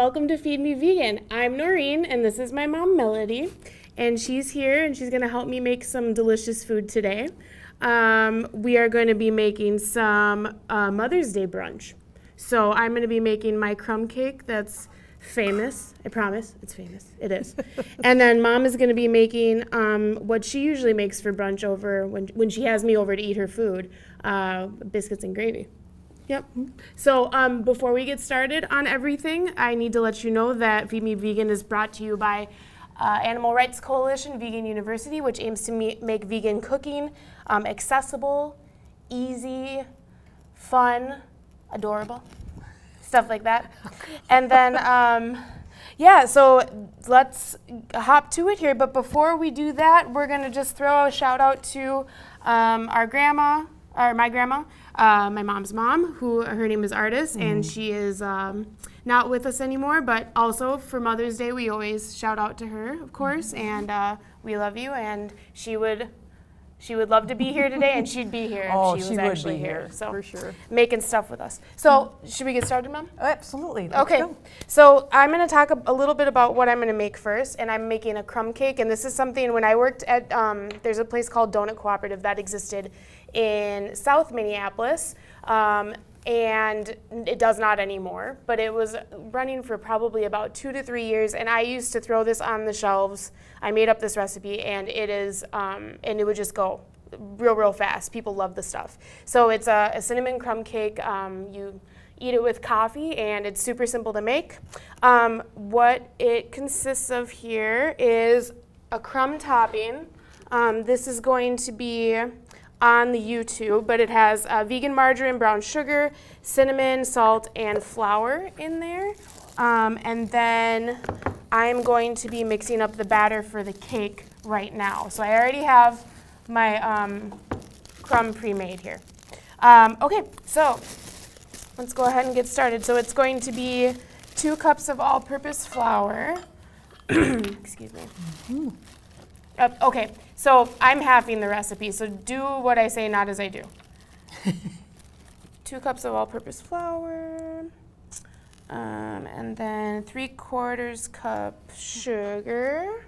welcome to Feed Me Vegan. I'm Noreen, and this is my mom, Melody, and she's here, and she's going to help me make some delicious food today. We are going to be making some Mother's Day brunch. So I'm going to be making my crumb cake that's famous. I promise, it's famous. It is. And then Mom is going to be making what she usually makes for brunch over when she has me over to eat her food, biscuits and gravy. Yep. So before we get started on everything, I need to let you know that Feed Me Vegan is brought to you by Animal Rights Coalition Vegan University, which aims to make vegan cooking accessible, easy, fun, adorable, stuff like that. And then, yeah, so let's hop to it here. But before we do that, we're going to just throw a shout out to our grandma, or my grandma, my mom's mom, who her name is Artis, and she is not with us anymore, but also for Mother's Day, we always shout out to her, of course, and we love you, and she would love to be here today, and she'd be here if she was actually here. So for sure. Making stuff with us. So should we get started, Mom? Oh, absolutely. Okay. So I'm going to talk a little bit about what I'm going to make first, and I'm making a crumb cake, and this is something when I worked at, there's a place called Donut Cooperative that existed in South Minneapolis, and it does not anymore, but it was running for probably about 2 to 3 years, and I used to throw this on the shelves. I made up this recipe, and it is, and it would just go real fast. People love the stuff. So it's a cinnamon crumb cake. You eat it with coffee, and it's super simple to make. What it consists of here is a crumb topping. This is going to be on the YouTube, but it has vegan margarine, brown sugar, cinnamon, salt, and flour in there. And then I'm going to be mixing up the batter for the cake right now. So I already have my crumb pre-made here. Okay, so let's go ahead and get started. So it's going to be 2 cups of all-purpose flour. Excuse me. Okay, so I'm halving the recipe, so do what I say, not as I do. 2 cups of all-purpose flour, and then 3/4 cup sugar,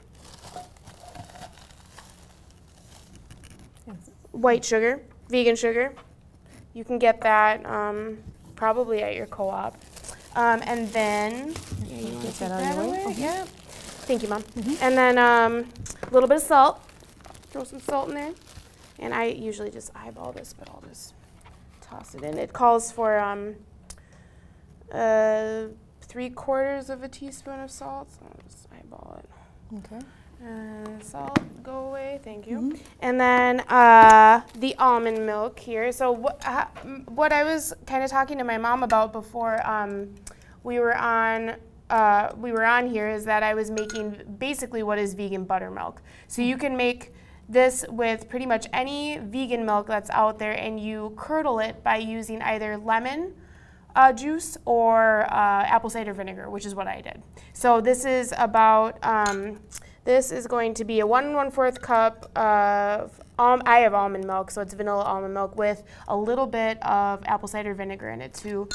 white sugar, vegan sugar. You can get that probably at your co-op. And then, yeah, you want to take that away? Okay. Yeah. Thank you, Mom. And then a little bit of salt. Throw some salt in there. And I usually just eyeball this, but I'll just toss it in. It calls for 3/4 of a teaspoon of salt. So I'll just eyeball it. Okay. Salt, go away. Thank you. And then the almond milk here. So what I was kind of talking to my mom about before we were on here is that I was making basically what is vegan buttermilk. So you can make this with pretty much any vegan milk that's out there, and you curdle it by using either lemon juice or apple cider vinegar, which is what I did. So this is about, this is going to be a 1 1/4 cup of, I have almond milk, so it's vanilla almond milk with a little bit of apple cider vinegar in it to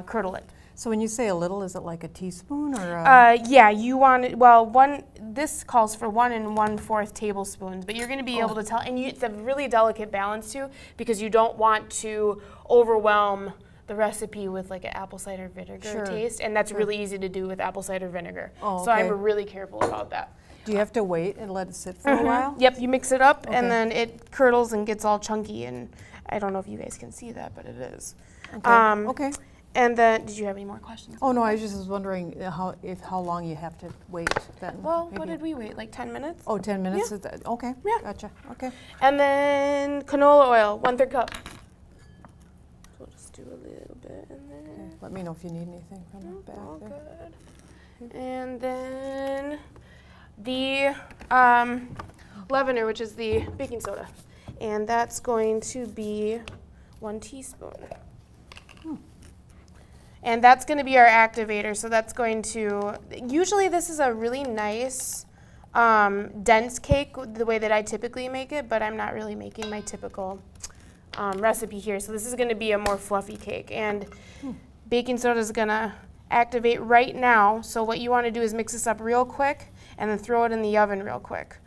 curdle it. So when you say a little, is it like a teaspoon or? Yeah, you want it, well, this calls for 1 1/4 tablespoons, but you're going to be able to tell, and it's a really delicate balance too, because you don't want to overwhelm the recipe with like an apple cider vinegar taste, and that's really easy to do with apple cider vinegar. Oh, so I'm really careful about that. Do you have to wait and let it sit for a while? Yep, you mix it up, and then it curdles and gets all chunky, and I don't know if you guys can see that, but it is. Okay. Okay. And then, did you have any more questions? Oh no, I just was wondering how long you have to wait then. Well, what did we wait? Like 10 minutes? Oh, 10 minutes? Yeah. Is that, okay. Yeah. Gotcha. Okay. And then canola oil, 1/3 cup. So we'll just do a little bit in there. Okay. Let me know if you need anything from the back All there. good. And then the leavener, which is the baking soda. And that's going to be 1 teaspoon. And that's going to be our activator, so that's going to, usually this is a really nice dense cake the way that I typically make it, but I'm not really making my typical recipe here. So this is going to be a more fluffy cake, and baking soda is going to activate right now. So what you want to do is mix this up real quick and then throw it in the oven real quick.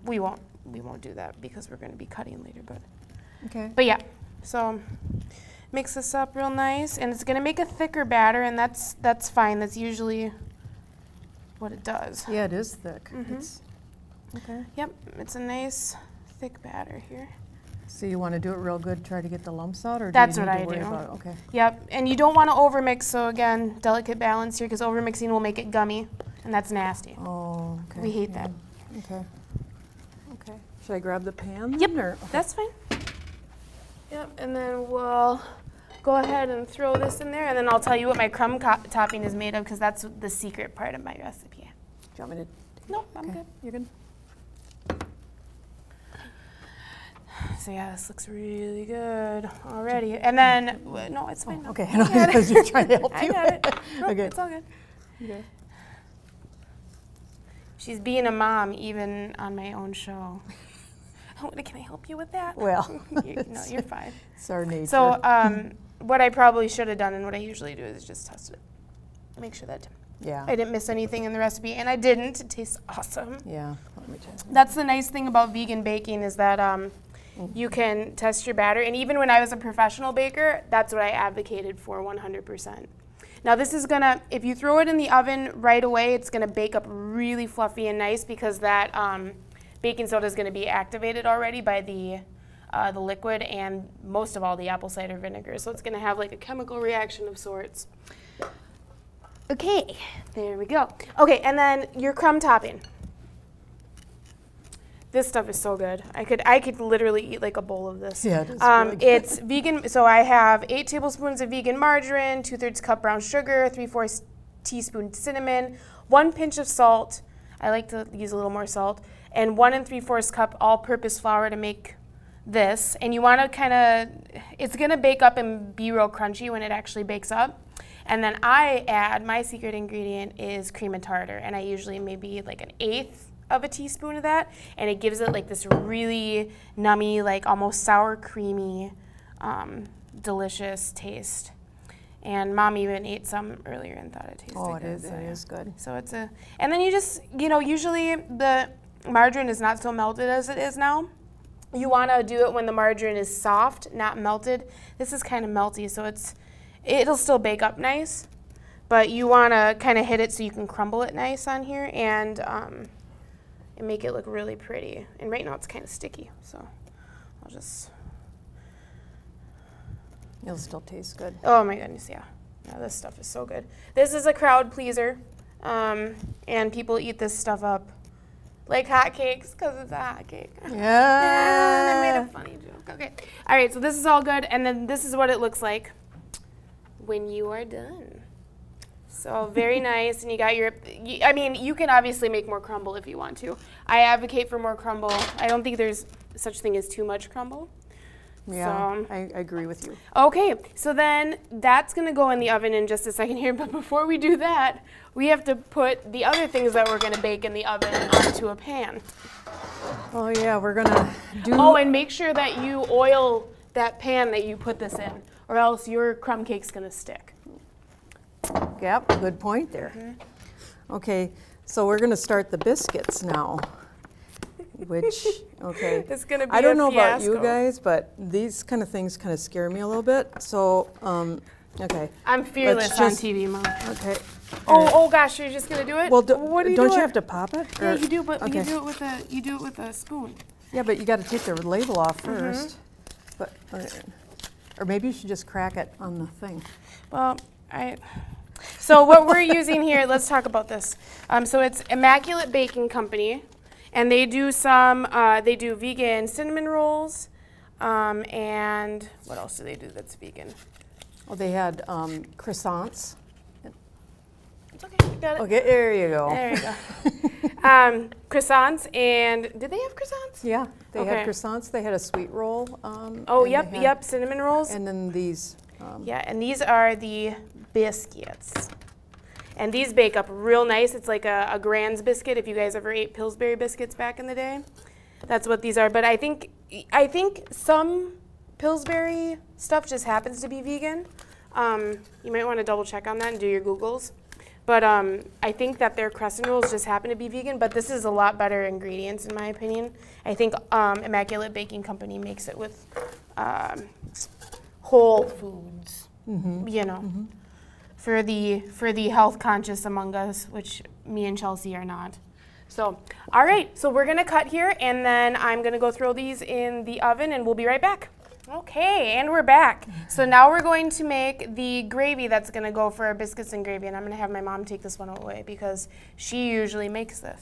We won't do that because we're going to be cutting later, but yeah. So mix this up real nice, and it's going to make a thicker batter, and that's fine. That's usually what it does. Yeah, it is thick. Mm-hmm. Okay. Yep, it's a nice thick batter here. So you want to do it real good, try to get the lumps out, or That's do you what need to I worry do. about it? Okay. Yep, and you don't want to overmix, so again, delicate balance here, because overmixing will make it gummy, and that's nasty. Oh, okay. We hate that. Okay. Okay. Should I grab the pan? Yep, or? Okay. that's fine. Yep, and then we'll go ahead and throw this in there, and then I'll tell you what my crumb topping is made of, because that's the secret part of my recipe. Do you want me to? Nope, I'm good. You're good? So yeah, this looks really good already. And then, no, it's fine. Oh, okay, I know, because you're trying to help you. I got it. Nope, Okay. it's all good. Okay. She's being a mom even on my own show. Can I help you with that? Well, No, you're fine. it's our nature. So what I probably should have done and what I usually do is just test it. Make sure that yeah. I didn't miss anything in the recipe, and I didn't. It tastes awesome. Yeah. Let me check. That's the nice thing about vegan baking is that you can test your batter. And even when I was a professional baker, that's what I advocated for 100%. Now this is gonna, if you throw it in the oven right away, it's gonna bake up really fluffy and nice because that baking soda is gonna be activated already by the liquid and most of all the apple cider vinegar. So it's gonna have like a chemical reaction of sorts. Okay, there we go. Okay, and then your crumb topping. This stuff is so good. I could literally eat like a bowl of this. Yeah, it is really good. It's vegan, so I have 8 tablespoons of vegan margarine, 2/3 cup brown sugar, 3/4 teaspoon cinnamon, 1 pinch of salt. I like to use a little more salt, and 1 3/4 cup all-purpose flour to make this. And you want to kind of, it's gonna bake up and be real crunchy when it actually bakes up. And then I add, my secret ingredient is cream of tartar, and I usually maybe like 1/8 of a teaspoon of that, and it gives it like this really nummy, like almost sour creamy, delicious taste. And Mom even ate some earlier and thought it tasted good. Oh, it is good. So it's a, and then you just, usually the margarine is not so melted as it is now. You want to do it when the margarine is soft, not melted. This is kind of melty, so it'll still bake up nice, but you want to kind of hit it so you can crumble it nice on here and make it look really pretty. And right now it's kind of sticky, so I'll just. It'll still taste good. Oh my goodness, yeah. Yeah, this stuff is so good. This is a crowd pleaser, and people eat this stuff up like hotcakes because it's a hotcake. Yeah. And I made a funny joke. Okay. All right, so this is all good, and then this is what it looks like when you are done. So very nice, and you got your, I mean, you can obviously make more crumble if you want to. I advocate for more crumble. I don't think there's such thing as too much crumble. Yeah, So, I agree with you. okay, so then that's gonna go in the oven in just a second here, but before we do that, we have to put the other things that we're gonna bake in the oven onto a pan. Oh yeah, we're gonna do. Oh, and make sure that you oil that pan that you put this in, or else your crumb cake's gonna stick. Yep, good point there. Mm-hmm. Okay, so we're gonna start the biscuits now. Which, okay. It's gonna be I don't know about fiasco. you guys, but these kind of things kind of scare me a little bit. So, okay. I'm fearless Let's on just- TV, Mom. Okay. Oh gosh, you're just gonna do it? Well, what are you don't doing? you have to pop it? Yeah, Or- you do, but okay. you do it with a spoon. Yeah, but you got to take the label off Mm-hmm. first. But, or maybe you should just crack it on the thing. Well, so what we're using here, let's talk about this. So it's Immaculate Baking Company, and they do they do vegan cinnamon rolls, and what else do they do that's vegan? Oh, they had croissants. It's okay, you got it. Okay, there you go. There you go. Croissants, and did they have croissants? Yeah, they Okay. had croissants. They had a sweet roll. Oh, and yep, they had- yep, cinnamon rolls. And then these. Yeah, and these are the biscuits. And these bake up real nice. It's like a Grand's biscuit, if you guys ever ate Pillsbury biscuits back in the day. That's what these are. But I think some Pillsbury stuff just happens to be vegan. You might want to double check on that and do your Googles. But I think that their crescent rolls just happen to be vegan, but this is a lot better ingredients in my opinion. I think Immaculate Baking Company makes it with whole foods, you know, for the health conscious among us, which me and Chelsea are not. So, all right, so we're gonna cut here, and then I'm gonna go throw these in the oven, and we'll be right back. Okay, and we're back. So now we're going to make the gravy that's gonna go for our biscuits and gravy, and I'm gonna have my mom take this one away because she usually makes this.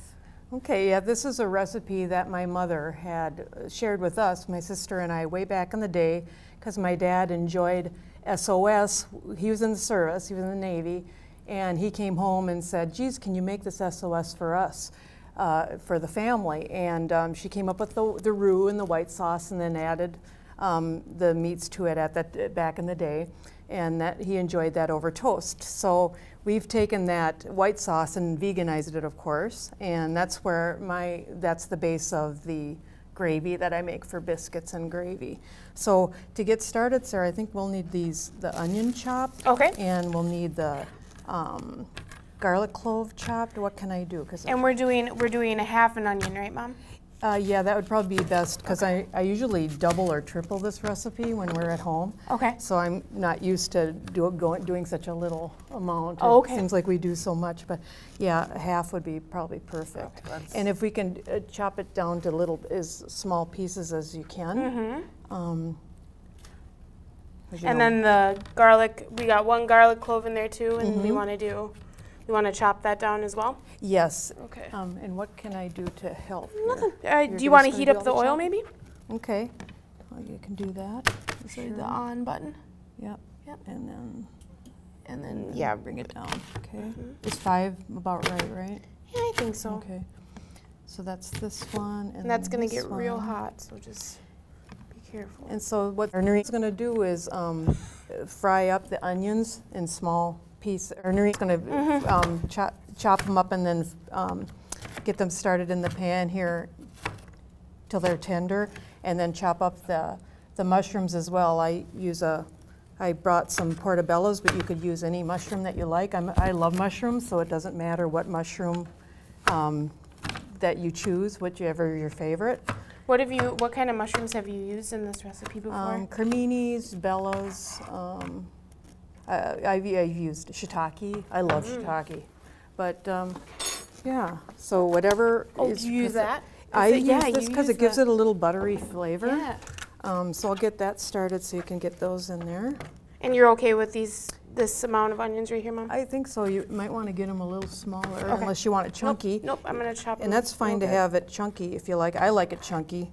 Okay, yeah, this is a recipe that my mother had shared with us, my sister and I, way back in the day, because my dad enjoyed SOS. He was in the service, he was in the Navy, and he came home and said, geez, can you make this SOS for us, for the family? And she came up with the roux and the white sauce and then added the meats to it back in the day, and that he enjoyed that over toast. So we've taken that white sauce and veganized it, of course, and that's the base of the gravy that I make for biscuits and gravy. So to get started, Sarah, I think we'll need the onion chopped. Okay. And we'll need the garlic clove chopped. What can I do? And we're doing a half an onion, right, Mom? Yeah, that would probably be best because I usually double or triple this recipe when we're at home. Okay. So I'm not used to doing such a little amount. Oh, okay. It seems like we do so much, but yeah, half would be probably perfect. Okay, and if we can chop it down to as small pieces as you can. And then the garlic, we got one garlic clove in there too, and we want to chop that down as well? Yes. Okay. And what can I do to help? Nothing. Do you want to heat up the oil maybe? Okay. Well, you can do that. So the on button. Yep. And then yeah, bring it down. Okay. Is 5 about right? Yeah, I think so. Okay. So that's this one, and that's going to get real hot, so just be careful. And so what Noreen's going to do is fry up the onions in small pieces. Noreen's going to chop them up and then get them started in the pan here till they're tender, and then chop up the mushrooms as well. I brought some portobellos, but you could use any mushroom that you like. I love mushrooms, so it doesn't matter what mushroom that you choose, whichever your favorite. What kind of mushrooms have you used in this recipe before? Creminis, bellas. I've used shiitake. I love shiitake. But yeah, so whatever. Oh, do you use that? I use this because it gives it a little buttery flavor. Yeah. So I'll get that started so you can get those in there. And you're okay with this amount of onions right here, Mom? I think so. You might want to get them a little smaller unless you want it chunky. Nope, I'm going to chop them. And that's fine to have it chunky if you like. I like it chunky,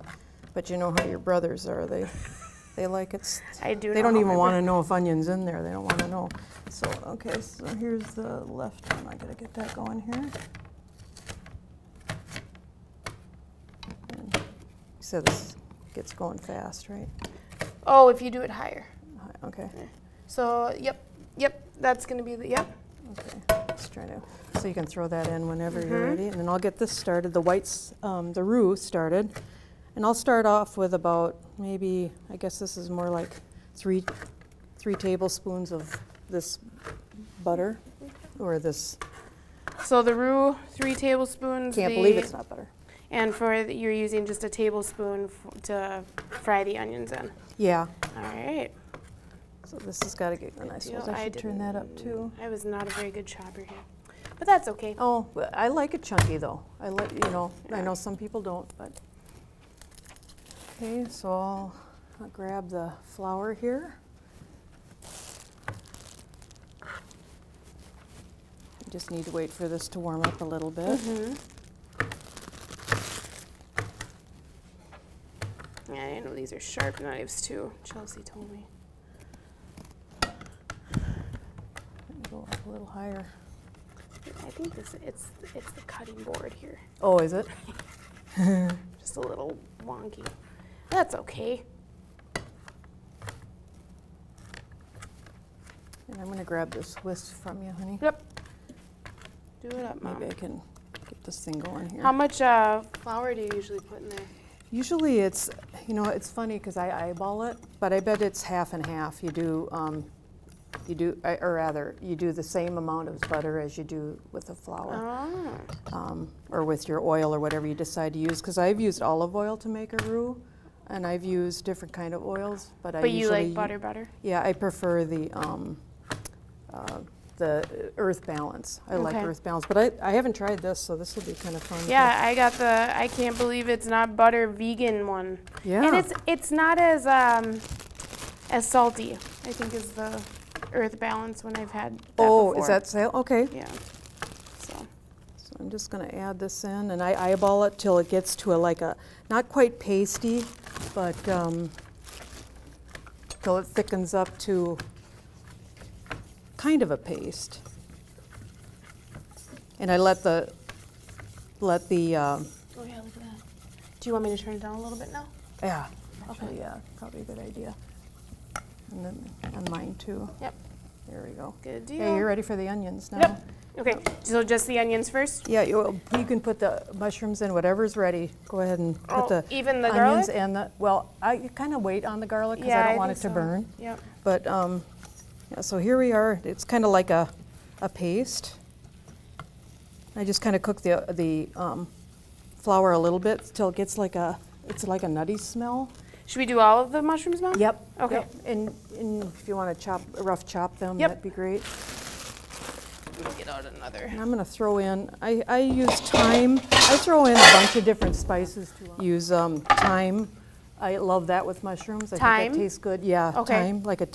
but you know how your brothers are. They like it. I do. They don't even want to know if onion's in there. They don't want to know. So okay, so here's the left one. I gotta get that going here. And so this gets going fast, right? Oh, if you do it higher. Okay. So yep, that's gonna be the yep. Okay. Let's try to. So you can throw that in whenever you're ready, and then I'll get this started. The roux started. And I'll start off with about maybe, I guess this is more like three tablespoons of this butter, or this. So the roux, 3 tablespoons. Can't believe it's not butter. And you're using just a tablespoon to fry the onions in. Yeah. All right. So this has got to get nice. I suppose I should turn that up too. I was not a very good chopper here, but that's okay. Oh, I like it chunky though. I know some people don't, but. Okay, so I'll grab the flour here. I just need to wait for this to warm up a little bit. Yeah, I know these are sharp knives too. Chelsea told me. Go up a little higher. I think it's the cutting board here. Oh, is it? Just a little wonky. That's okay. And I'm going to grab this whisk from you, honey. Yep. Do it up, Mom. Maybe I can get this thing going here. How much flour do you usually put in there? Usually it's funny because I eyeball it, but I bet it's half and half. You do You do, or rather, you do the same amount of butter as you do with the flour, or with your oil or whatever you decide to use. Because I've used olive oil to make a roux, and I've used different kind of oils. But I you usually like butter? Yeah, I prefer the Earth Balance. I like Earth Balance, but I haven't tried this, so this will be kind of fun. Yeah, I got the I can't believe it's not butter vegan one. Yeah, and it's not as salty, I think, is the Earth Balance when I've had that before. Is that sale? Okay. Yeah. So I'm just going to add this in, and I eyeball it till it gets to a not quite pasty, but till it thickens up to kind of a paste. And I let the oh yeah, look at that. Do you want me to turn it down a little bit now? Yeah. Actually, yeah, probably a good idea. And then on mine too. Yep. There we go. Good deal. Okay, you're ready for the onions now. Yep. Okay, so just the onions first? Yeah, you can put the mushrooms in, whatever's ready. Go ahead and put the even the onions garlic? and I kind of wait on the garlic because I don't want it to burn. Yep. But yeah, so here we are. It's kind of like a paste. I just kind of cook the flour a little bit till it gets it's like a nutty smell. Should we do all of the mushrooms now? Yep. Okay. Yep. And if you want to rough chop them, Yep. that'd be great. Let me get out another. And I'm going to throw in, I use thyme. I throw in a bunch of different spices to use thyme. I love that with mushrooms. I think that tastes good. Yeah, okay. Thyme, like a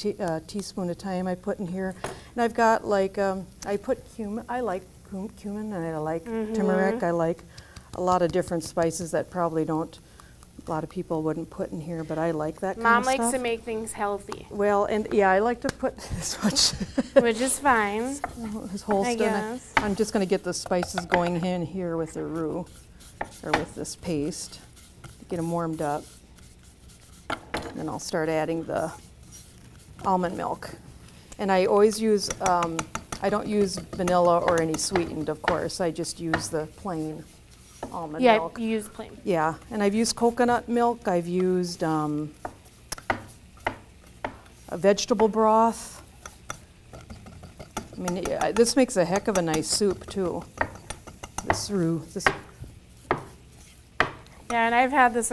teaspoon of thyme I put in here. And I've got I put cumin. I like cumin and I like turmeric. I like a lot of different spices that probably a lot of people wouldn't put in here, but I like that kind of stuff. Mom likes to make things healthy. Well, and yeah, I like to put this much. Which is fine. This whole I stuff. guess. I'm just going to get the spices going in here with the roux, or with this paste, get them warmed up. And then I'll start adding the almond milk. And I always use, I don't use vanilla or any sweetened, of course. I just use the plain almond milk. Yeah, you use plain. Yeah, and I've used coconut milk. I've used a vegetable broth. I mean, this makes a heck of a nice soup too. This roux. Yeah, and I've had this,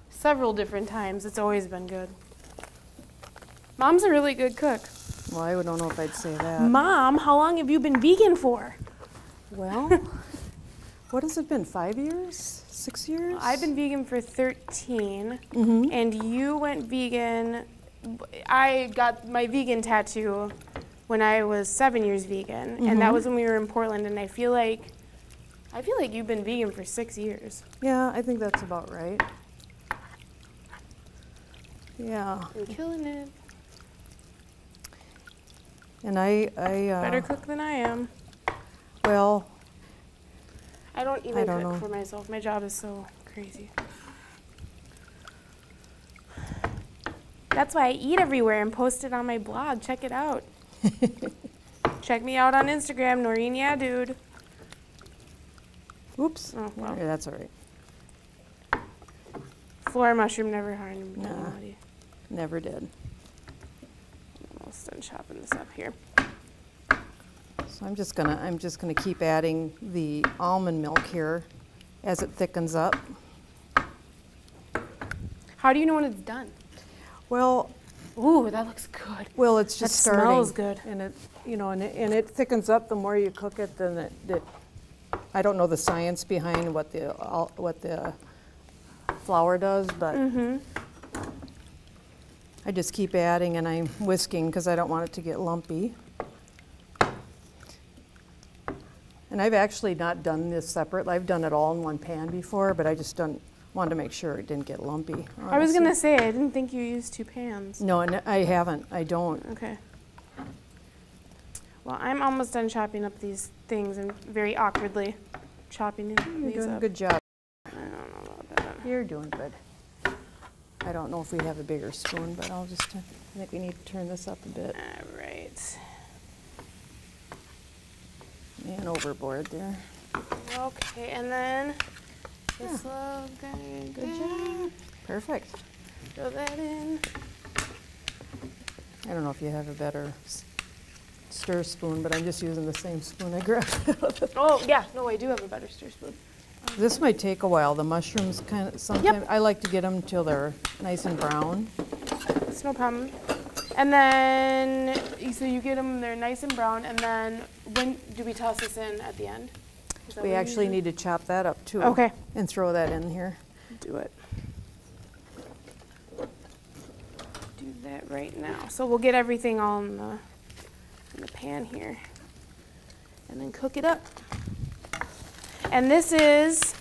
several different times. It's always been good. Mom's a really good cook. Well, I don't know if I'd say that. Mom, how long have you been vegan for? Well, what has it been, 5 years? 6 years? I've been vegan for 13, and you went vegan. I got my vegan tattoo when I was 7 years vegan, and that was when we were in Portland, and I feel like you've been vegan for 6 years. Yeah, I think that's about right. Yeah. You're killing it. And I Better cook than I am. Well, I don't even cook know. for myself. My job is so crazy. That's why I eat everywhere and post it on my blog. Check it out. Check me out on Instagram, Noreen Yeah Dude. Oops. Oh, well. Yeah, that's all right. Floor mushroom never harmed Nah. anybody. Never did. Almost done chopping this up here. So I'm just gonna keep adding the almond milk here as it thickens up. How do you know when it's done? Well, Ooh, that looks good. well, it's just That starting. smells good. And it, and it thickens up the more you cook it. Then I don't know the science behind what the flour does, but I just keep adding and I'm whisking because I don't want it to get lumpy. And I've actually not done this separate. I've done it all in one pan before, but I just wanted to make sure it didn't get lumpy. Honestly. I was going to say, I didn't think you used 2 pans. No, I haven't. I don't. Okay. Well, I'm almost done chopping up these things and very awkwardly chopping these You're doing up. a good job. I don't know about that. You're doing good. I don't know if we have a bigger spoon, but I think we need to turn this up a bit. All right. And overboard there. Okay, and then this little guy. Good job. Perfect. Throw that in. I don't know if you have a better stir spoon, but I'm just using the same spoon I grabbed. Oh, yeah. No, I do have a better stir spoon. This might take a while. The mushrooms kind of, sometimes I like to get them till they're nice and brown. It's no problem. And then, so you get them, they're nice and brown, and then when do we toss this in at the end? We actually need to chop that up too. Okay. And throw that in here. Do it. Do that right now. So we'll get everything all in the pan here, and then cook it up. And this is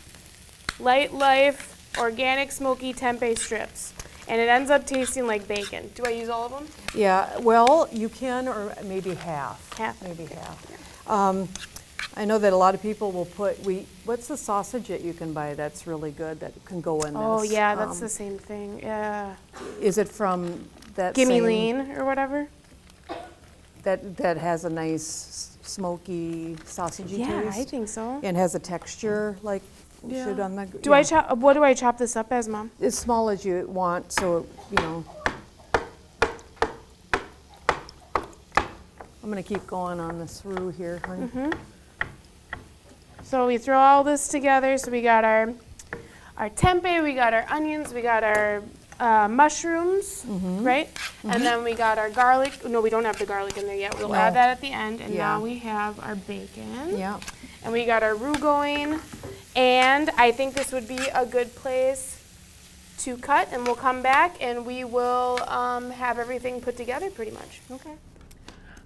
Light Life Organic Smoky Tempeh Strips. And it ends up tasting like bacon. Do I use all of them? Yeah, well, you can, or maybe half. Half. Maybe half. Yeah. I know that a lot of people will put, what's the sausage that you can buy that's really good that can go in this? Oh, yeah, that's the same thing. Yeah. Is it from that Gimme same, Lean or whatever? that has a nice smoky sausagey Yeah, taste? I think so. And has a texture like you should on the. What do I chop this up as, Mom? As small as you want, so you know. I'm gonna keep going on this roux here, honey. So we throw all this together. So we got our tempeh, we got our onions, we got our mushrooms, right? And then we got our garlic. No, we don't have the garlic in there yet. We'll add that at the end. And now we have our bacon. Yeah. And we got our roux going. And I think this would be a good place to cut. And we'll come back and we will have everything put together pretty much. Okay.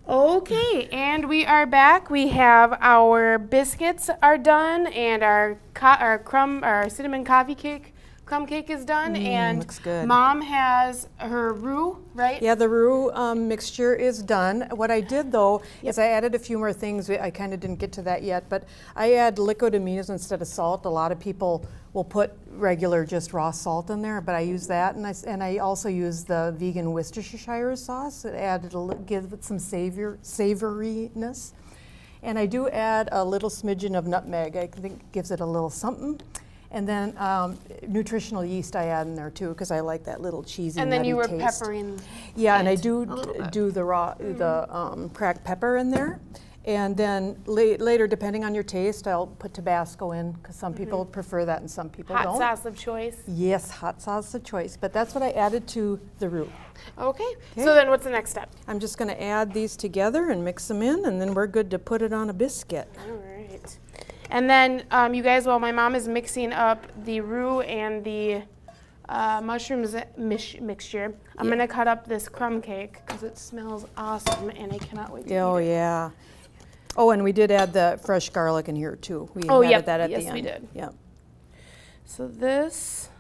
Okay, and we are back. We have our biscuits are done, and our cinnamon coffee cake, crumb cake is done, and looks good. Mom has her roux, right? Yeah, the roux mixture is done. What I did though is I added a few more things. I kind of didn't get to that yet, but I add liquid aminos instead of salt. A lot of people will put regular just raw salt in there, but I use that, and I also use the vegan Worcestershire sauce. It give it some savoriness, and I do add a little smidgen of nutmeg. I think it gives it a little something. And then nutritional yeast I add in there too, because I like that little cheesy And then you were taste. peppering. Yeah, and I do the cracked pepper in there. And then later, depending on your taste, I'll put Tabasco in, because some people prefer that and some people don't. Hot sauce of choice. Yes, hot sauce of choice. But that's what I added to the roux. Okay, so then what's the next step? I'm just going to add these together and mix them in, and then we're good to put it on a biscuit. All right. And then, you guys, while my mom is mixing up the roux and the mushrooms mixture, I'm going to cut up this crumb cake because it smells awesome, and I cannot wait to eat it. Yeah. Oh, and we did add the fresh garlic in here, too. We added that at the end. Yes, we did. Yep. So this,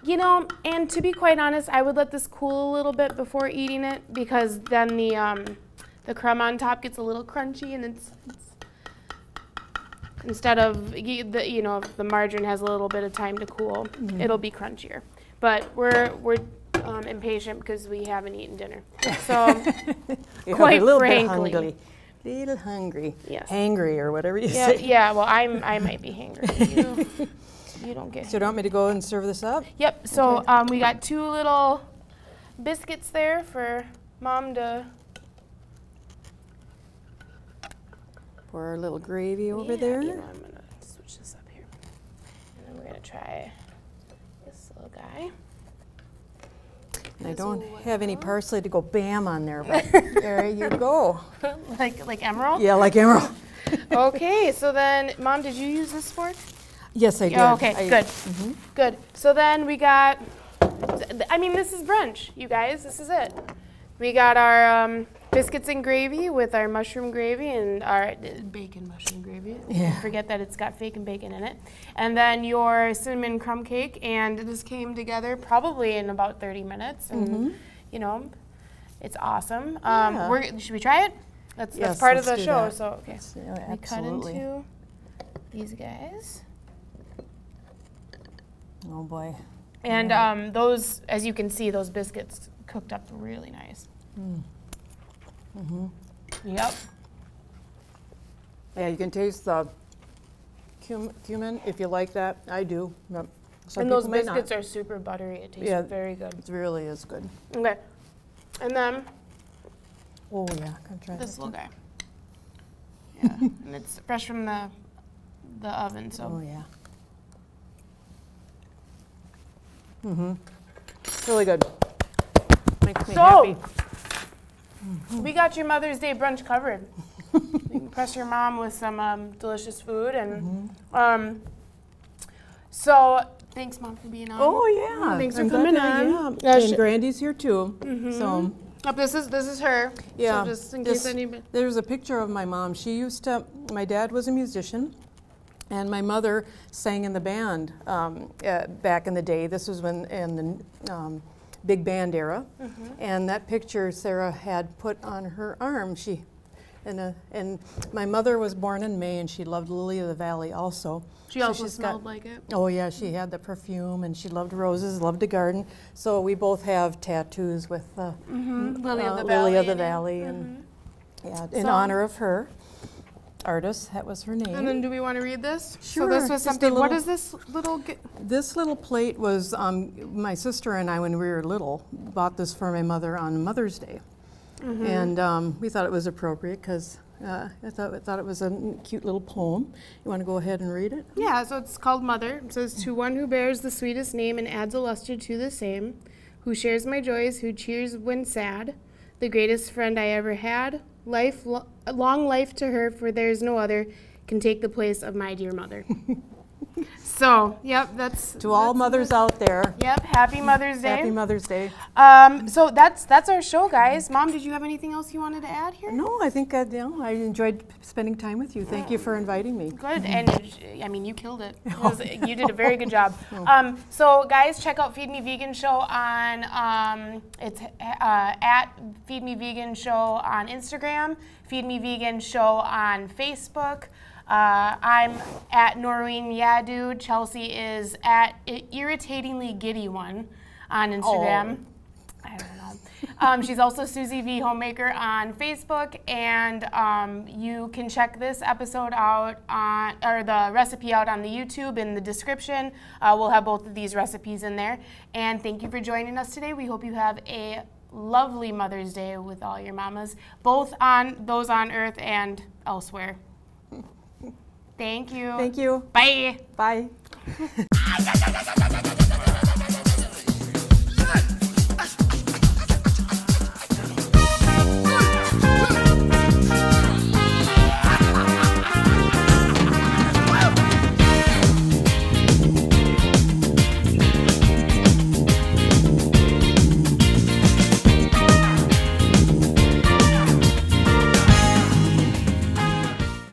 you know, and to be quite honest, I would let this cool a little bit before eating it, because then the crumb on top gets a little crunchy, and it's instead of if the margarine has a little bit of time to cool, it'll be crunchier. But we're impatient because we haven't eaten dinner. So quite frankly, little hungry. Yes. Hangry or whatever you say. Yeah. Well, I might be hangry. You don't get. So do you want me to go and serve this up? Yep. So we got 2 little biscuits there for Mom to. Pour our little gravy over there. You know, I'm gonna switch this up here, and then we're gonna try this little guy. And I don't have any parsley to go bam on there, but there you go. like emerald? Yeah, like emerald. Okay, so then, Mom, did you use this fork? Yes, I did. Oh, okay, good. Good. So then we got, this is brunch, you guys. This is it. We got our biscuits and gravy with our mushroom gravy and our bacon mushroom gravy. Yeah. Forget that it's got bacon in it. And then your cinnamon crumb cake, and this came together probably in about 30 minutes. And, it's awesome. Should we try it? That's part of the show. So, okay. We cut into these guys. Oh, boy. And those, as you can see, those biscuits cooked up really nice. Yep. Yeah, you can taste the cumin if you like that. I do. Yep. And those biscuits are super buttery. It tastes very good. It really is good. Okay. And then Oh yeah, I'm trying this to. little guy. Yeah, and it's fresh from the oven, so. Oh yeah. Really good. Makes me So, happy. we got your Mother's Day brunch covered. You can impress your mom with some delicious food, and so thanks, Mom, for being on. Oh yeah. Thanks for I'm glad coming that- on. Yeah. And Grandy's here too. So Oh, this is her. yeah. So just in case this- anybody. There's a picture of my mom. She used to. My dad was a musician, and my mother sang in the band back in the day. This was when in the big band era, and that picture Sarah had put on her arm. And my mother was born in May, and she loved Lily of the Valley also. She So also she's smelled like it. Oh yeah, she had the perfume, and she loved roses, loved to garden. So we both have tattoos with Lily of the Valley. Lily of the in it. Valley, and yeah, in So- honor of her artist. That was her name. And then do we want to read this? Sure, So this was just a something. What little- is this little? This little plate was my sister and I, when we were little, bought this for my mother on Mother's Day, and we thought it was appropriate because I thought it was a cute little poem. You want to go ahead and read it? Yeah, so it's called Mother. It says, to one who bears the sweetest name and adds a luster to the same, who shares my joys, who cheers when sad, the greatest friend I ever had, long life to her, for there is no other can take the place of my dear mother. So, yep, that's... To all mothers out there, Yep, happy Mother's Day. happy Mother's Day. So that's our show, guys. Mom, did you have anything else you wanted to add here? No, I think I enjoyed spending time with you. Thank you for inviting me. Good, and I mean, you killed it. You did a very good job. So, guys, check out Feed Me Vegan Show on it's at Feed Me Vegan Show on Instagram, Feed Me Vegan Show on Facebook. I'm at Noreen Yadu. Chelsea is at Irritatingly Giddy One on Instagram. I don't know. She's also Susie V Homemaker on Facebook, and you can check this episode out or the recipe out on the YouTube in the description. We'll have both of these recipes in there. And thank you for joining us today. We hope you have a lovely Mother's Day with all your mamas, both on those on Earth and elsewhere. Thank you. Thank you. Bye. Bye.